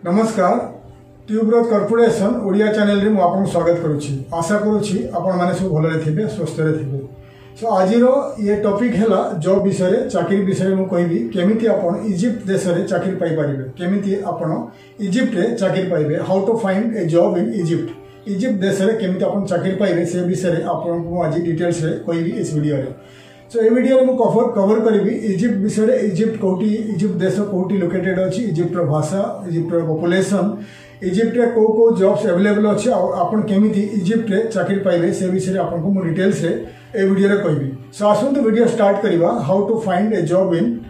नमस्कार ट्यूब्रत corporation Odia channel रे आपन स्वागत करुछि। आशा करुछि आपण माने सब भलरे थिबे स्वस्थ रे थिबे। सो आजिरो ये टॉपिक हैला जॉब विषय रे चाकरी विषय मु कहबी केमिति आपण इजिप्ट देश रे चाकरी पाई परिबे, केमिति आपण इजिप्ट रे चाकरी पाइबे, how to find a job in Egypt. Egypt देश रे केमिति आपण चाकरी पाइबे से विषय रे आपण को आज डिटेल्स रे कहबी इस वीडियो रे। सो ए वीडियो में कवर करी इजिप्ट विषय इजिप्ट कोटी इजिप्ट देश कोटी लोकेटेड अच्छी, इजिप्ट भाषा, इजिप्ट पॉपुलेशन, इजिप्ट रे को जॉब्स अवेलेबल अच्छे, आपन केमिति इजिप्ट रे चाकरी पाइबे से विषय आपन को डिटेल्स रे ए वीडियो रे कहबी। सो आसंतु वीडियो स्टार्ट करिवा how to find a job in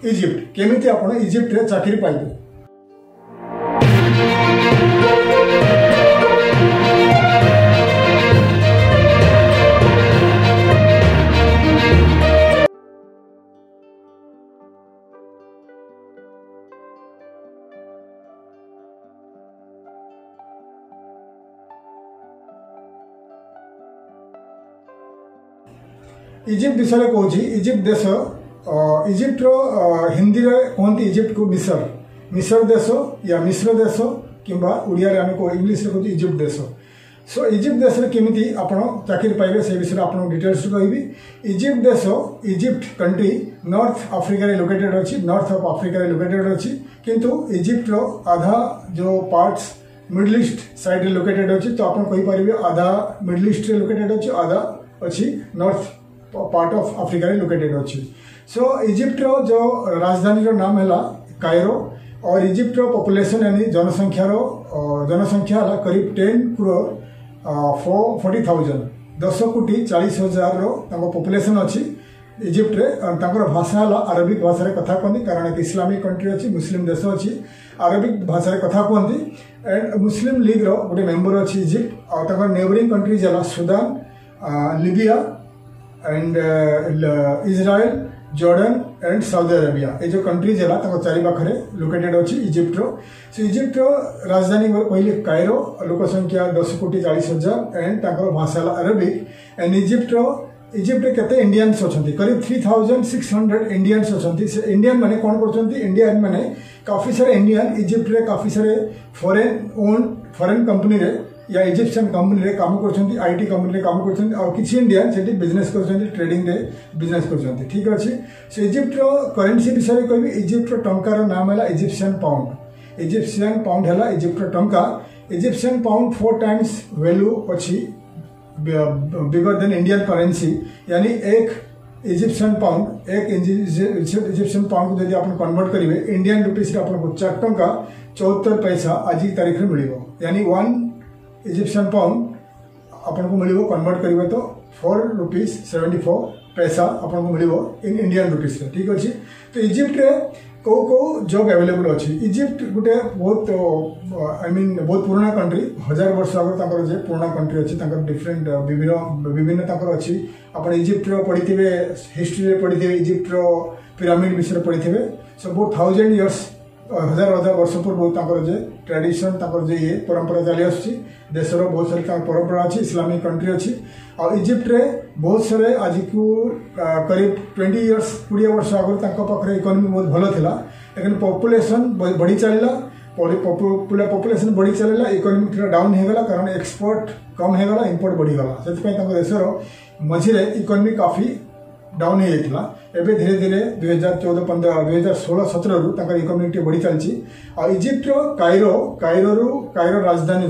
Egypt, केमिति आपन इजिप्ट रे चाकरी पाइबे। इजिप्ट विषय कहूँ इजिप्ट देश इजिप्ट हिंदी रे कहते इजिप्ट को मिसर देश या मिश्र देश किंबा उड़िया रे आम इंग्लिश रे कहते इजिप्ट देश। सो इजिप्ट देश रे केमिति आपण चाकरी पाइबे से विषय आपन डिटेल्स कहबी। इजिप्ट देश इजिप्ट कंट्री नॉर्थ अफ्रिका रे लोकेटेड अछि, नॉर्थ ऑफ अफ्रिका रे लोकेटेड अछि, किंतु इजिप्ट रो आधा जो पार्ट्स मिडल ईस्ट साइड रे लोकेटेड अछि, तो आपण कहि परिबे आधा मिडल ईस्ट रे लोकेटेड अछि, आधा अछि north part of Africa located अच्छी। सो इजिप्ट रो जो राजधानी रो नाम है कायरो, और इजिप्ट रो पॉपुलेशन यानी जनसंख्या है करीब 10 करोड़ 40,000 10 कोटी 40,000 रो पॉपुलेशन अच्छी इजिप्ट रे। तांकर भाषा है अरबिक भाषा रे कथा कहती, कारण इस्लामिक कंट्री अच्छी, मुस्लिम देश अच्छी, अरबिक भाषा रे कथा कहती। एंड मुस्लिम लीग रो गोटे मेंबर अच्छी इजिप्ट, और तांकर नेबरिंग कंट्रीज है Sudan, Libya and Israel, Jordan and Saudi Arabia. ये जो कंट्रीज है चारि पाखे लोकेटेड अच्छी इजिप्ट रो। सो इजिप्ट रो राजधानी कहले कायरो, लोक संख्या 10 कोटी 40,000 एंड भाषा अरबिक। एंड इजिप्ट केते इंडियंस अच्छे, करीब 3,600 इंडियंस अच्छे। से इंडियन माने कौन करछंती, इंडियन माने काफी सारे इंडियन इजिप्ट रे काफी सारे फॉरेन कंपनी रे या इजिप्शियन कंपनी रे काम करछंती, आईटी कंपनी रे काम करछंती, और किछि इंडियन सेठी बिजनेस करछंती, ट्रेडिंग रे बिजनेस करछंती। ठीक अछि। सो इजिप्ट रो करेंसी विषय कहबी, इजिप्ट रो टंका रो नाम है इजिप्शियन पाउंड। इजिप्शियन पाउंड है इजिप्ट रो टंका। इजिप्शियन पाउंड 4 टाइम्स वैल्यू अछि बिगर देन इंडियन करेंसी, यानी एक इजिप्शियन पाउंड इजिप्शियन पाउंड को यदि आप कन्वर्ट करेंगे इंडियन रुपीस रे आपको 4 टंका 74 पैसा आज की तारीख में मिलिबो, यानी 1 इजिप्शियन पाउंड आपको मिलिबो कन्वर्ट करिवे तो 4 रुपीस 74 पैसा आपको मिलिबो इन इंडियन रुपीस रे। ठीक अछि। तो इजिप्ट रे को जॉब अवेलेबल अछि। इजिप्ट गोटे बहुत बहुत पुराना कंट्री, 1000 वर्ष आगर ताकर जे पुराना कंट्री अछि, ताकर डिफरेंट विभिन्न ताकर अछि। आपण इजिप्ट रो पढिथिबे, हिस्ट्री रे पढिथिबे, इजिप्ट रो पिरामिड विषय पढिथिबे। सो बहुत 1000 इयर्स 1000 वर्ष पूर्व ताकर जे ट्रेडिशन ताकर जे ये परंपरा चली आछि। देशर बहुत सारी परंपरा अच्छी, इस्लामिक कंट्री अच्छी, और इजिप्ट रे बहुत सारे आज को करीब 20 वर्ष आगे इकोनॉमी बहुत भल था, लेकिन पॉपुलेशन बढ़ी चलला, पॉपुलेशन बढ़ी चलला, इकोनॉमी थोड़ा डाउन होगला, कारण एक्सपोर्ट कम होगला, इंपोर्ट बढ़ीगला। से देशर मझे इकोनॉमी काफी डाउन हो जाता। एवं धीरे धीरे 2014-15 2016-17 रु इकोनॉमी बढ़ी चलती। और इजिप्ट कायरो राजधानी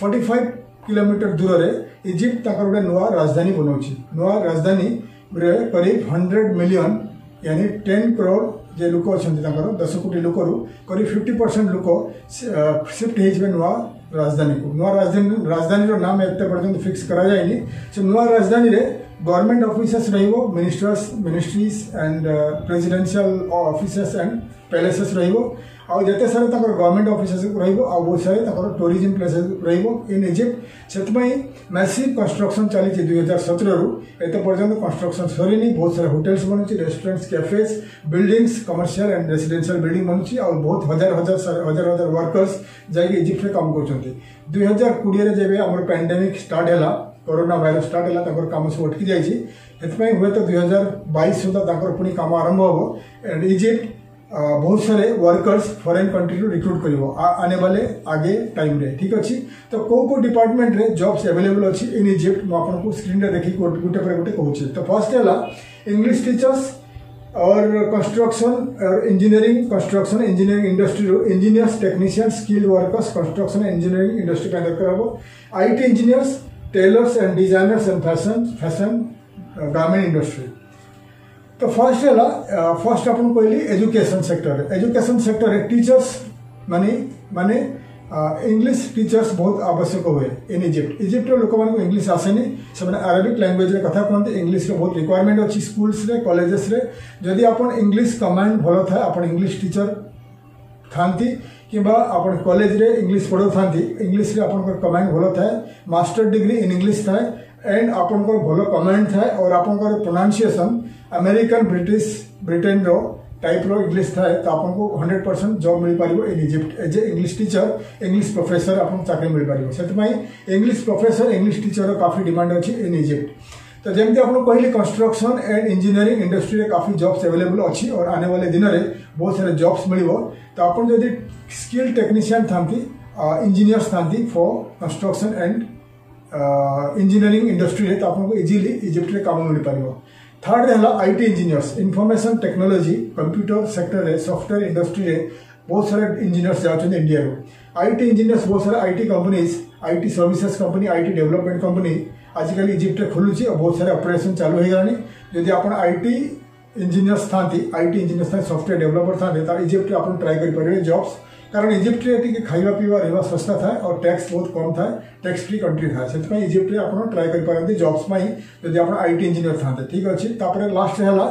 45 किलोमीटर दूर रे इजिप्ट गोटे नुआ राजधानी बनाऊँगी। नुआ राजधानी रे करीब 100 मिलियन यानी 10 करोड़ जे लोक अच्छा 10 कोटी लोक करीब 50% लोक शिफ्ट हो नुआ राजधानी को। नुआ राजधानी नाम एत पर्यटन फिक्स करा जाएनी। से नुआ राजधानी रे गवर्नमेंट ऑफिसेस रहिबो, ministries and presidential offices and palaces रहिबो, और जते सारे गवर्नमेंट ऑफिसेस रहिबो, और बहुत सारे टूरिज्म प्लेसेस रहिबो इन इजिप्ट। सेतमई मैसिव कंस्ट्रक्शन चली 2017 रु एत पर्यटन कंस्ट्रक्शन सरीनी। बहुत सारे होटेल्स बनुची, restaurants, cafes, buildings, commercial and residential building बनुची, और बहुत हजार वर्कर्स जाके इजिप्ट रे काम करछंती। 2020 रे जेबे हमर पैंडेमिक स्टार्ट हैला, कोरोना भाइरस स्टार्ट है कम सब अटकी जाए, हुए तो 2022 सुधा पुणी कम आरंभ हम। एंड इजिप्ट बहुत सारे वर्कर्स फॉरेन कंट्री रिक्रूट कर आने वाले आगे टाइम रे ठीक अच्छी तो को डिपार्टमेंट रे जॉब्स अवेलेबल अच्छी इन इजिप्ट मुझे स्क्रीन रे देखिए गोटे पर गोटे कहूँ तो फर्स्ट है इंग्लिश टीचर्स और कंस्ट्रक्शन और engineering construction engineering industry engineers technician skilled workers construction engineering industry दरकार हम IT engineers tailors and designers and fashion garment industry तो फर्स्ट अपन कहली एजुकेशन सेक्टर टीचर्स माने इंग्लिश टीचर्स बहुत आवश्यक हुए इन इजिप्ट लोक मान इंग्लिश आसेनी से अरबिक लैंग्वेज रे कथा कहते इंग्लिश बहुत रिक्वायरमेंट अच्छी स्कूल्स रे कॉलेजेस रे जदि अपन इंग्लिश कमांड भल थाए अपन इंग्लिश टीचर थांती किंबा अपन कॉलेज रे इंग्लिश पढ़ो थांती इंग्लिश रे अपन कमांड भल थाए मास्टर डिग्री इन इंग्लिश थाए एंड आपन भल कमांड थाए और आपन प्रोनाउंसिएशन अमेरिकन ब्रिटेन रो टाइप रो इंग्लिश थाए तो आपन को 100% जॉब मिल पारिबो in Egypt as a English teacher English professor आपन चाकरी मिल पारिबो सेतमाई इंग्लिश प्रोफेसर इंग्लिश टीचर रो काफी डिमांड अछि इन इजिप्ट तो जमती आपन कहली कंस्ट्रक्शन एंड इंजीनियरिंग इंडस्ट्री रे काफी जॉब्स अवेलेबल अछि और आने वाले दिन रे बहुत सारे जॉब्स मिलिबो तो आपन जदि स्किल टेक्नीशियन थांती इंजीनियर्स थांती for construction and engineering industry रे तो आपन को इजीली इजिप्ट रे काम मिल पारिबो थर्ड है IT engineers information technology computer sector रे सॉफ्टवेयर इंडस्ट्री रे बहुत सारे इंजीनियर्स जाउछन इंडिया रो आईटी इंजीनियर्स बहुत सारे IT companies IT services company IT development company आजिकल इजिप्ट रे खोलुची और बहुत सारे ऑपरेशन चालू हो गलानी यदि आपण आईटी इंजीनियर्स थांती सॉफ्टवेयर डेवलपर थांते तो इजिप्ट रे आपण ट्राई करि परिबे जॉब्स कारण इजिप्ट रे टिके खाइबा पीवा रहबा सस्ता था और टैक्स बहुत कम था टैक्स फ्री कंट्री था से इजिप्ट रे आपण ट्राई करि पारंती जॉब्स में यदि आपण आईटी इंजीनियर थांते ठीक अछि तापरे लास्ट हैला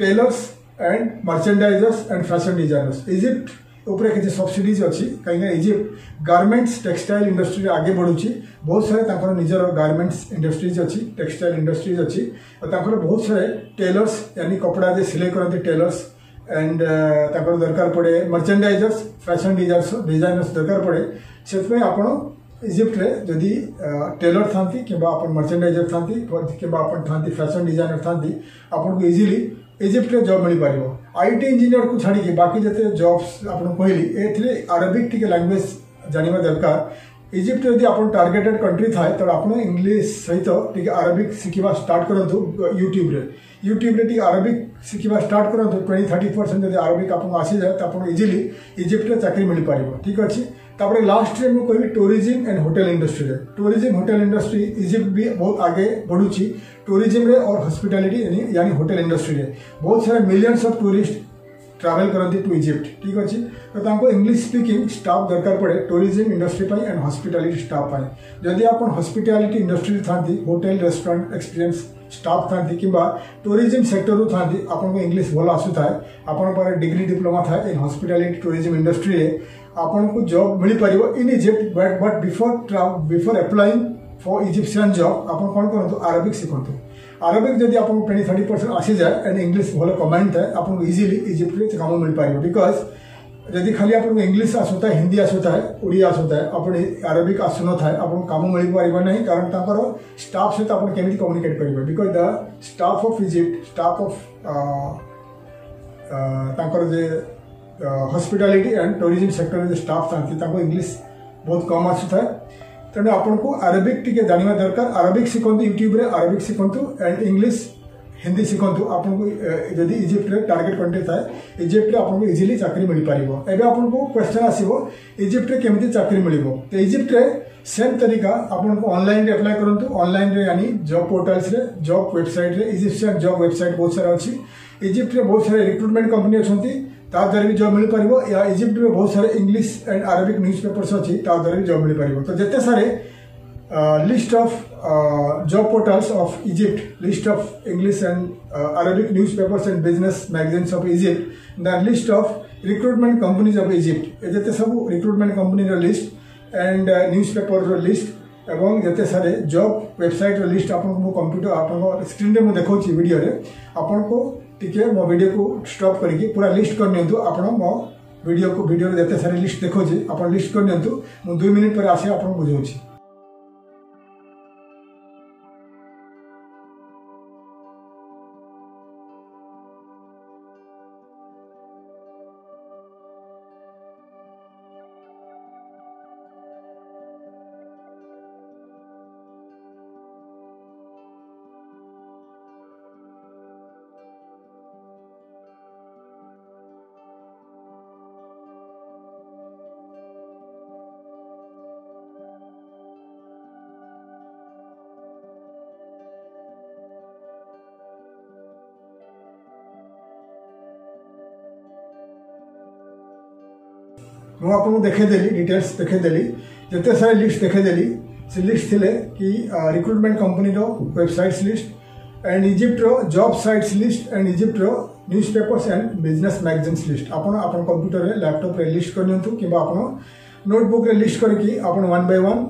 tailors and merchandisers and fashion designers Egypt ऊपर किसी सब्सिडीज अच्छी कहीं इजिप्ट गारमेंट्स टेक्सटाइल इंडस्ट्री आगे बढ़ुची बहुत सारे तांकर निजर गारमेंट्स इंडस्ट्रीज अच्छी टेक्सटाइल इंडस्ट्रीज अच्छी और तांकर बहुत सारे टेलर्स यानी कपड़ा जे सिलाई करते टेलर्स एंड दरकार पड़े मर्चेंडाइजर्स फैशन डिजाइनर्स दरकार पड़े से आपण इजिप्ट रे जदि टेलर थांती किंबा आपण मर्चेंडाइजर थांती किंबा आपण थांती फैशन डिजाइनर थांती आपण को इजीली इजिप्ट रे जॉब मिल पारिबो आईटी इंजीनियर को छाड़ी के बाकी जते जॉब्स आपण कहली एथले अरबिक टिके लैंग्वेज जानिबा दरकार इजिप्ट यदि आपण टार्गेटेड कंट्री थाए तो आपण इंग्लिश सहित टिके अरबिक सिखिबा स्टार्ट करंतु यूट्यूब रे टिके अरबिक सिखिबा स्टार्ट करंतु 20-30% यदि अरबिक आपण आसी जाए तो आपण इजीली इजिप्ट रे चाकरी मिल पारिबो ठीक अछि तापर लास्ट रे मु कहली टूरिज्म एंड होटल इंडस्ट्री रे टूरिज्म होटल इंडस्ट्री इजिप्ट भी बहुत आगे बढ़ुची टूरिज्म रे और हॉस्पिटैलिटी यानी होटल इंडस्ट्री रे बहुत सारे मिलियंस ऑफ टूरिस्ट ट्रैवल करती टू इजिप्ट ठीक अच्छे तो तांको इंग्लिश स्पीकिंग स्टाफ दरकार पड़े tourism industry and hospitality staff जदि आप हॉस्पिटैलिटी इंडस्ट्री थांती होटल रेस्टोरेंट एक्सपीरियंस स्टाफ थांती किंबा टूरिज्म सेक्टर थांती आपन को इंग्लिश भल आसु थाए आपन पर डिग्री डिप्लोमा थाए इन हॉस्पिटैलिटी टूरिज्म इंडस्ट्री रे आपन को जॉब मिल पारिबो in Egypt but before applying for Egyptian job आपन कोन करंतु अरबिक सिखंतु अरबिक जदि आपन 20-30% आसी जाए एंड इंग्लिश भल कमांड थाए आपन इजीली इजिप्ट रे काम मिल पारिबो बिकॉज जदि खाली आपन इंग्लिश आसुता है हिंदी आसुता है उड़िया आसुता है अपन अरबिक आसुन थाए आपन काम मिल पारिबो नहीं कारण ताकर स्टाफ सहित आपन केमिति कम्युनिकेट करिबो because the staff of Egypt staff of ताकर जे हॉस्पिटैलिटी एंड टूरिज्म सेक्टर जे स्टाफ थांती ताको इंग्लिश बहुत कम आसुता है तेणु आपन को अरबिक टिके जानिबा दरकार अरबिक सिखंतु यूट्यूब रे अरबिक सिखंतु एंड इंग्लिश हिंदी सिखंतु आपन को जदि इजिप्ट रे टार्गेट कंट्री थाए इजिप्ट रे आपन को इजीली चाकरी मिल पारिबो एबे आपन को क्वेश्चन आसीबो इजिप्ट रे केमिति चाकरी मिलिबो तो इजिप्ट रे सेम तरीका आपन को ऑनलाइन रे अप्लाई करंतु ऑनलाइन रे यानी जॉब पोर्टल्स रे जॉब वेबसाइट रे इजिप्शियन जॉब वेबसाइट बहुत सारा अछि इजिप्ट रे बहुत सारे रिक्रूटमेंट कंपनी अछंती ता द्वारा भी जॉब मिल पारिबो या इजिप्ट में बहुत सारे English and Arabic news papers अच्छी ता द्वारा भी जॉब मिल पारिबो तो जिते सारे list of job portals of Egypt list of English and Arabic news papers and business magazines of Egypt the list of recruitment companies of Egypt जिते सब recruitment company list and news paper list एवं जिते सारे job website list आपको computer आप screen में मुझे देखा वीडियो आपन को टिके मो वीडियो को स्टॉप करके पूरा लिस्ट कर नियंतु आपण मो वीडियो जिते सारे लिस्ट देखो आप लिस्ट कर नियंतु मु 2 मिनिट पर आसे आपन बुझाउछि। मुझे आपको देखेदेली डिटेल्स देखेदेली जिते सारे लिस्ट देखेदेली से लिस्ट थिले कि रिक्रुटमेंट कंपनी रो वेबसाइट्स लिस्ट एंड इजिप्ट रो job sites list and Egypt रो newspapers and business magazines list आपन कंप्यूटर रे लैपटॉप रे लिस्ट करनियंतु किबा आपन नोटबुक रे लिस्ट करके आपन वन बाय वन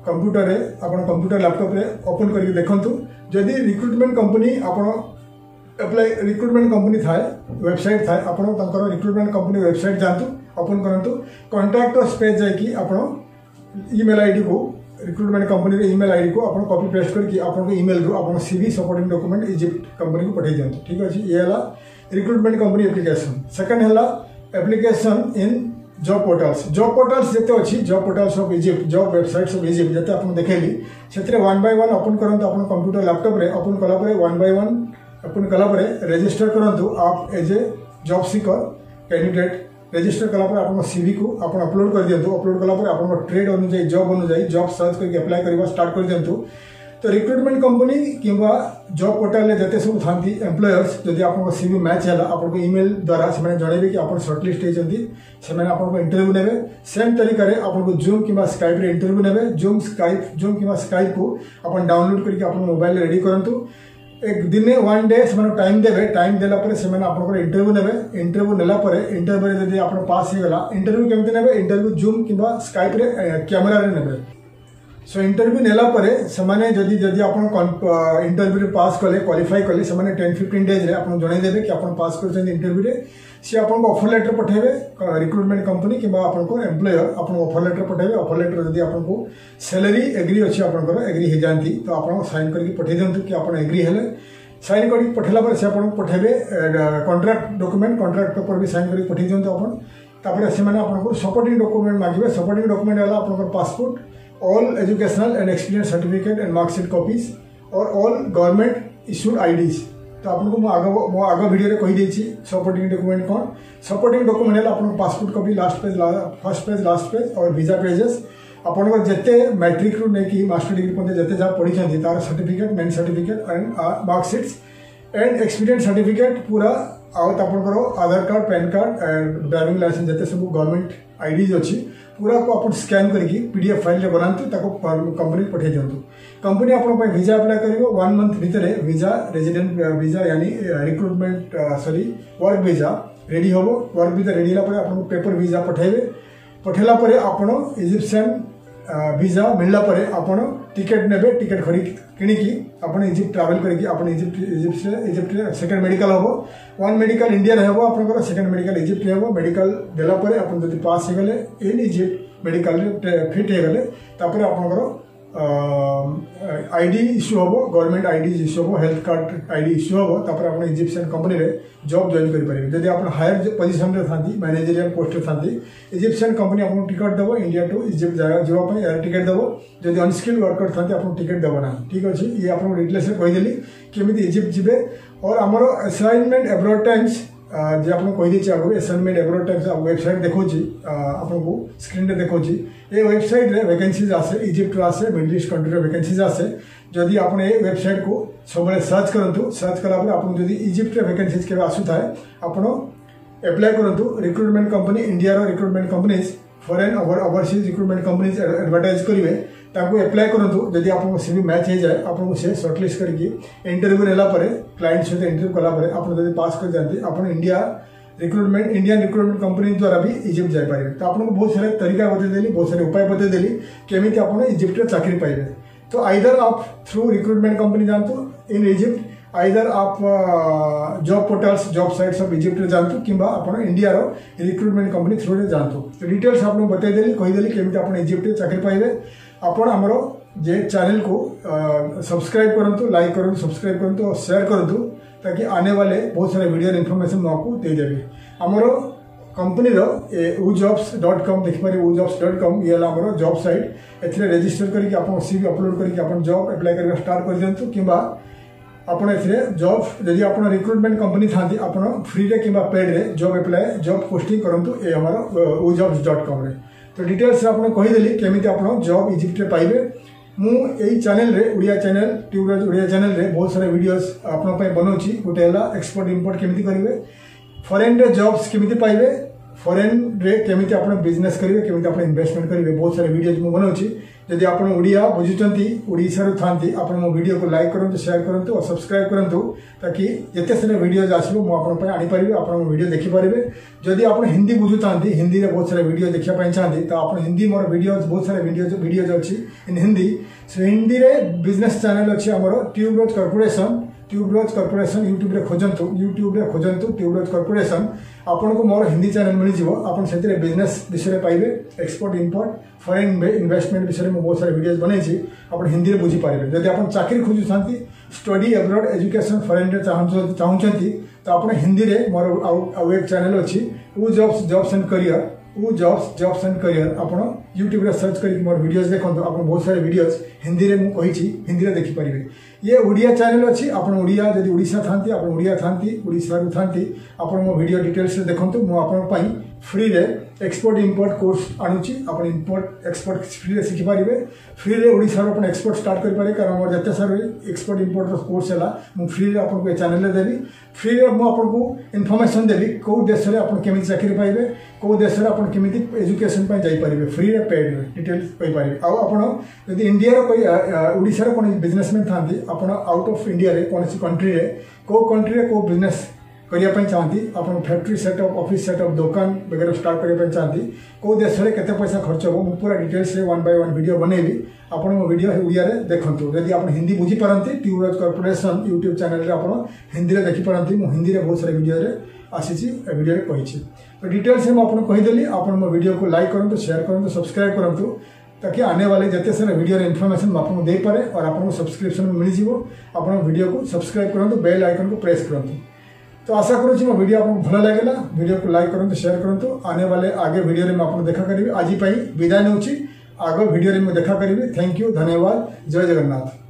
कंप्यूटर रे आपन कंप्यूटर लैपटॉप रे ओपन करके देखंतु जदि रिक्रुटमेंट कंपनी आपन अप्लाई रिक्रुटमेंट कंपनी थाए वेबसाइट थाए आपन तंकर रिक्रुटमेंट कंपनी वेबसाइट जानतु ओपन करंतु कांटेक्ट अस पेज जाय कि आपन ईमेल आईडी को रिक्रुटमेंट कंपनी रे ईमेल आईडी को आपन कॉपी पेस्ट करके आपन ईमेल रो आपन CV supporting document Egypt company को पठै दियंतु ठीक अछि ये हला रिक्रुटमेंट कंपनी एप्लीकेशन सेकंड हला एप्लीकेशन इन जॉब पोर्टल्स जिते अच्छी job portals of Egypt job websites of Egypt जिते आपन देखेली से वन बाय वन ओपन करंतु आपन कंप्यूटर लैपटॉप रे ओपन कला परे वन बाय वन ओपन कला परे रजिस्टर करंतु आप as a job seeker candidate register कला परे आपन सीवी को आपन अपलोड कर दियंतु अपलोड कला परे आपन ट्रेड अनुसार जॉब सर्च करके अप्लाई करबा स्टार्ट कर दियंतु तो रिक्रुटमेंट कंपनी किंबा जॉब पोर्टल जते सब थांती एम्प्लॉयर्स जदि आपन सीवी मैच हैला आपन ईमेल द्वारा से माने जणेबे कि आपन शॉर्टलिस्ट हेचंती से माने आपन इंटरव्यू नेबे सेम तरीका रे आपन जूम किंबा स्काइप रे इंटरव्यू नेबे जूम किंबा स्काइप को आपन डाउनलोड करके आपन मोबाइल रेडी करंतु एक दिन वन डे से टाइम देवे टाइम देला परे से आप इंटरव्यू नेबे इंटरव्यू नेला परे इंटरव्यू रे जदि आपन पास हो गला इंटरव्यू केमते नेबे इंटरव्यू जूम किंबा स्काइप रे कैमरा रे नेबे सो इंटरव्यू नेला परे से जदि आप इंटरव्यू रे पास कले क्वालिफाई कले से 10-15 डेज रे आपन जणै देबे कि आपन पास करछन इंटरव्यू रे से आपन ऑफर लेटर पठेबे रिक्रुटमेंट कंपनी किंबा आपन को एम्प्लॉयर आपन ऑफर लेटर पठेबे ऑफर लेटर जदि आपन को सैलरी एग्री अछि आपन को एग्री हे जानती तो आपन साइन करके पठे देंतु कि आपन एग्री हेले साइन करके पठेला पर से आपन पठेबे कॉन्ट्रैक्ट डॉक्यूमेंट कॉन्ट्रैक्ट पेपर भी साइन करके पठे देंतु आपन तापर से माने आपन को सपोर्टिंग डॉक्यूमेंट मांगिबे सपोर्टिंग डॉक्यूमेंट वाला आपन को passport all educational and experience certificate and mark sheet copies or all government issued IDs तो आपको मो आग वीडियो रे कहि देछि सपोर्टिंग डॉक्यूमेंट कोन सपोर्टिंग डॉक्यूमेंट है आपन passport copy last page first page last page और वीजा पेजेस आपन को जते मैट्रिक रू नै कि मास्टर डिग्री पते जते जा पढी छथि तार certificate main certificate and mark sheets and experience certificate पूरा आउट आपन करो Aadhaar card PAN card and driving licence जते सब गवर्नमेंट आईडीज अछि पूरा को आप स्कैन करके पीडीएफ फाइल रे बनांतु ताको कंपनी पठे दियंतु कंपनी आपन पय वीजा अप्लाई करिवो 1 मंथ भितरे वीजा रेजिडेंट वीजा यानी रिक्रुटमेंट वर्क वीजा रेडी होबो वर्क वीजा रेडी होला परे आपन पेपर वीजा पठेला परे आपन इजिप्शियन वीजा मिलला परे आपन टिकट नेबे टिकट किणी की आपन इजिप्ट ट्रैवल करके आपन इजिप्ट सेकंड मेडिकल होबो वन मेडिकल इंडिया रे होबो आपन सेकंड मेडिकल इजिप्ट रे होबो मेडिकल देला परे आपन जदि पास हे गले इन इजिप्ट मेडिकल रे फिट हे गले तापर आपन आईडी इश्यू होबो गवर्नमेंट आईडी इश्यू होबो हेल्थ कार्ड आईडी इश्यू होबो तापर आपन इजिप्शियन कंपनी रे जॉब जॉइन करि परिबे जदि आपन हायर पोजीशन रे थांती मैनेजरियल पोस्ट रे थांती इजिप्शियन कंपनी आपन टिकट देबो इंडिया टू इजिप्ट जागा जेवा पय एयर टिकट देबो जदि अनस्किल्ड वर्कर थांती आपन टिकट देबो ना ठीक अछि ये आपन डिटेल्स कहि देली केमिति इजिप्ट जिबे और हमरो असाइनमेंट अब्रॉड टाइम्स जे आपन कहि दै छी आगो असाइनमेंट एब्रॉड टाइम्स वेबसाइट देखो छी आपन को स्क्रीन रे देखो छी ए वेबसाइट रे वैकेंसीज आसे इजिप्ट रे आसे मिडिल ईस्ट कंट्री रे वैकेंसीज आसे जदि आपन ए वेबसाइट को सबले सर्च करंतु सर्च कला पर आपन जदि इजिप्ट रे वैकेंसीज के आसु थाए आपन अप्लाई करंतु रिक्रुटमेंट कंपनी इंडिया रो recruitment companies foreign overseas recruitment companies advertise करिवे ताको अप्लाई करंतु जदि आपन सीवी मैच हे जाए आपन से शॉर्टलिस्ट करके इंटरव्यू नेला परे क्लाइंट से इंटरव्यू कला परे आपन जदि पास कर जानती आपन इंडियन रिक्रुटमेंट कंपनी द्वारा भी इजिप्ट जाय पारे तो आपन को बहुत सारे तरीका बते देली बहुत सारे उपाय बते देली केमिति आपन इजिप्ट रे चाकरी पाइबे तो आइदर आप थ्रू रिक्रुटमेंट कंपनी जानतु इन इजिप्ट आइदर आप job portals job sites of Egypt रे जानतु किंबा आपन इंडिया रो रिक्रुटमेंट कंपनी थ्रू रे जानतु तो डिटेल्स आपन बते देली कहि देली केमिति आपन इजिप्ट रे चाकरी पाइबे आपण हमरो जे चैनल को सब्सक्राइब करंतु लाइक करंतु सब्सक्राइब करंतु और शेयर करंतु ताकि आने वाले बहुत सारे वीडियो इन्फॉर्मेशन आपको दे देबे हमरो कंपनी रो ujobs.com देखि पारे ujobs.com ये हमरो जॉब साइट एथरे रजिस्टर करके आपन सीवी अपलोड करके आपन जॉब अप्लाई करके स्टार्ट कर देंतु किबा आपन एथरे जॉब जदि आपन रिक्रुटमेंट कंपनी थांती आपन फ्री रे किबा पेड रे जॉब अप्लाई जॉब पोस्टिंग करंतु ए हमरो ujobs.com रे तो डिटेल्स आपन कहि देली केमिति आपन जॉब इजिप्ट रे पाइबे मु एई चैनल रे उड़िया चैनल ट्यूबराज उड़िया चैनल रे बहुत सारे वीडियोस आपन पय बनौची गोटे हला एक्सपोर्ट इंपोर्ट केमिति करिवे फॉरेन रे जॉब्स केमिति पाइबे फॉरेन रे केमिति आपण बिजनेस करेंगे केमिति आपण इन्वेस्टमेंट करेंगे बहुत सारे वीडियो मु बनाऊँगी जदि आप ओडिया बुझुंट ओडिशा थांती आप मो वीडियो को लाइक करूँ शेयर करूँ और सब्सक्राइब करूँ ताकि जिते सारे वीडियोज आसो मुझे आनीपारि आप वीडियो देखिपारे जदि आप हिंदी बुझुता हिंदी में बहुत सारे वीडियो देखापी चाहती तो आप हिंदी मोर वीडियोज बहुत सारे वीडियोज अच्छी इन हिंदी सो हिंदी में बिजनेस चैनल अच्छी आम ट्यूबरोज कॉर्पोरेशन यूट्यूब रे खोजंतु ट्यूबरोज कॉर्पोरेशन आपन को मोर हिंदी चैनल मिल जिवो आपन सेतिरे बिजनेस विषय पाइबे एक्सपोर्ट इंपोर्ट फॉरेन इन्वेस्टमेंट विषय में बहुत सारे वीडियोज बनाई आपन हिंदी रे बुझी पारिबे जदि आपन चाकरी खोजुछांती स्टडी अब्रॉड एजुकेशन फॉरेन रे चाहूचंती तो आपन हिंदी रे मोर आउ एक चैनल अच्छी उ जॉब्स एंड करियर आपन यूट्यूब रे सर्च करके मोर वीडियोज देखंतु आपन बहुत सारे वीडियोज हिंदी रे मु कहिछि हिंदी रे देखि परिबे ये ओडिया चैनल अच्छी आपन ओडिया जदि ओडिशा थांती आपन ओडिया थांती ओडिशा रु थांती आपन मो वीडियो डिटेल्स रे देखंतु मु आपन पई फ्री रे एक्सपोर्ट इंपोर्ट कोर्स आणुची आपन इंपोर्ट एक्सपोर्ट फ्री रे सिखि परिबे फ्री रे ओडिशा रो आपन एक्सपोर्ट स्टार्ट करि पारे कारण मोर जते सारे एक्सपोर्ट इंपोर्ट रो कोर्स हैला मु फ्री रे आपन को चैनल रे देबी फ्री रे मु आपन को इन्फॉर्मेशन देबी को देश रे आपन केमिति चाकरी पाइबे को देश रे आपन केमिति एजुकेशन पई जाई परिबे फ्री रे पेड डिटेल्स पई परिबे आ आपन यदि इंडिया रो कोई ओडिशा रो कोन बिजनेसमैन थांती आपन आउट ऑफ इंडिया रे कोन कंट्री रे को बिजनेस करने चाहती आप फैक्ट्री सेटअप ऑफिस सेटअप दुकान वगैरह स्टार्ट करने चाहती कौ देश में केते पैसा खर्च हो मुझे पूरा डिटेल्स रे 1 बाय 1 वीडियो बनैबी आपन मो वीडियो ओडिया रे देखंतु जदि आप हिंदी बुझी पारंती ट्यूबरोज कॉर्पोरेशन यूट्यूब चैनल रे आप हिंदी रे देखि पारंती मु हिंदी रे बहुत सारे वीडियो रे आसीची वीडियो रे कहिछि तो डिटेल्स में आपन कहिदेली आपन मो वीडियो को लाइक करंतु शेयर करंतु सब्सक्राइब करंतु ताकि आने वाले जिते सारे वीडियो इन्फॉर्मेशन आपको दे पारे और आपको सब्सक्रिप्शन में मिल जिवो आपन वीडियो को सब्सक्राइब करंतु बेल आइकन को प्रेस करंतु तो आशा करूँ मो वीडियो आपको भल लगे वीडियो को लाइक करंतु शेयर करंतु आने वाले आगे वीडियो में आपको देखा करी आज विदाय नौची आग वीडियो में देखा करी थैंक यू धन्यवाद जय जगन्नाथ।